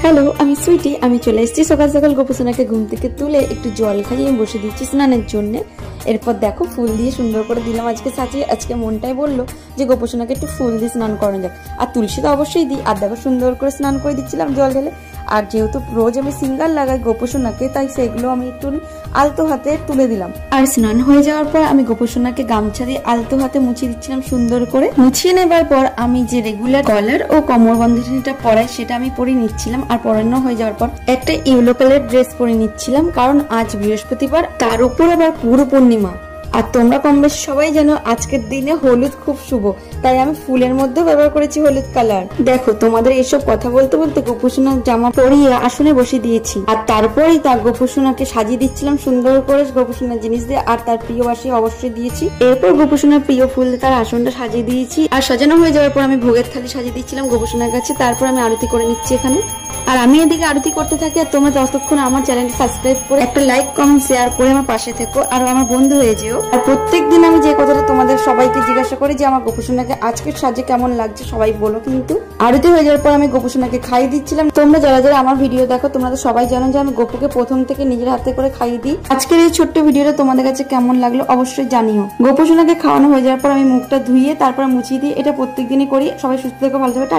Hello, আমি সুইটি। আমি চলে এসেছি সকাল সকাল গোপসোনাকে ঘুম থেকে তুলে একটু জল খাইয়ে বসে দিচ্ছি স্নানের জন্য। এরপর দেখো ফুল দিয়ে সুন্দর করে দিলাম আজকে সাজিয়ে। আজকে মনটাই বললো যে গোপসোনাকে একটু ফুল দিয়ে স্নান করানো যাক, আর তুলসী তো অবশ্যই দিই। আর দেখো সুন্দর করে স্নান করে দিচ্ছিলাম জল ঢেলে। আর যেহেতু রোজ আমি সিঙ্গার লাগাই গোপসোনাকে, তাই সেগুলো আমি একটু আলতো হাতে তুলে দিলাম। আর স্নান হয়ে যাওয়ার পর আমি গোপসোনাকে গামছা দিয়ে আলতো হাতে মুছিয়ে দিচ্ছিলাম সুন্দর করে। মুছিয়ে নেবার পর আমি যে রেগুলার কলার ও কোমর বন্ধনীটা পরাই সেটা আমি পরে নিচ্ছিলাম। আর পরানো হয়ে যাওয়ার পর একটা ইয়েলো কালার ড্রেস পরে নিচ্ছিলাম, কারণ আজ বৃহস্পতিবার, তার উপর আবার গুরু পূর্ণিমা। আর তোমরা কম বেশি সবাই জানো আজকের দিনে হলুদ খুব শুভ, তাই আমি ফুলের মধ্যেও ব্যবহার করেছি হলুদ কালার। দেখো তোমাদের এইসব কথা বলতে বলতে গোপসোনার জামা পরিয়ে আসনে বসে দিয়েছি। আর তারপরেই তার গোপসোনাকে সাজিয়ে দিচ্ছিলাম সুন্দর করে গোপসোনার জিনিস দিয়ে। আর তার প্রিয় বাসি অবশ্যই দিয়েছি। এরপর গোপসোনার প্রিয় ফুল দিয়ে তার আসনটা সাজিয়ে দিয়েছি। আর সাজানো হয়ে যাওয়ার পর আমি ভোগের থালি সাজিয়ে দিচ্ছিলাম গোপসোনার কাছে। তারপর আমি আরতি করে নিচ্ছি এখানে। আর আমি এদিকে আরতি করতে থাকি, আর তোমরা ততক্ষণ আমার চ্যানেলটি সাবস্ক্রাইব করে একটা লাইক কমেন্ট শেয়ার করে আমার পাশে থেকো, আর আমার বন্ধু হয়ে যেও। আর প্রত্যেকদিন আমি যে কথাটা তোমাদের সবাইকে জিজ্ঞাসা করি যে আমার গোপসোনাকে আজকের সাজে কেমন লাগছে, সবাই বলো। কিন্তু আরতি হয়ে যাওয়ার পর আমি গোপসোনাকে খাইয়ে দিচ্ছিলাম। তোমরা যারা যারা আমার ভিডিও দেখো তোমরা তো সবাই জানো যে আমি গোপুকে প্রথম থেকে নিজের হাতে করে খাইয়ে দিই। আজকের এই ছোট্ট ভিডিওটা তোমাদের কাছে কেমন লাগলো অবশ্যই জানিও। গোপসোনাকে খাওয়ানো হয়ে যাওয়ার পর আমি মুখটা ধুইয়ে তারপর মুছিয়ে দিই। এটা প্রত্যেকদিনই করি। সবাই সুস্থ থেকো, ভালো থাকো।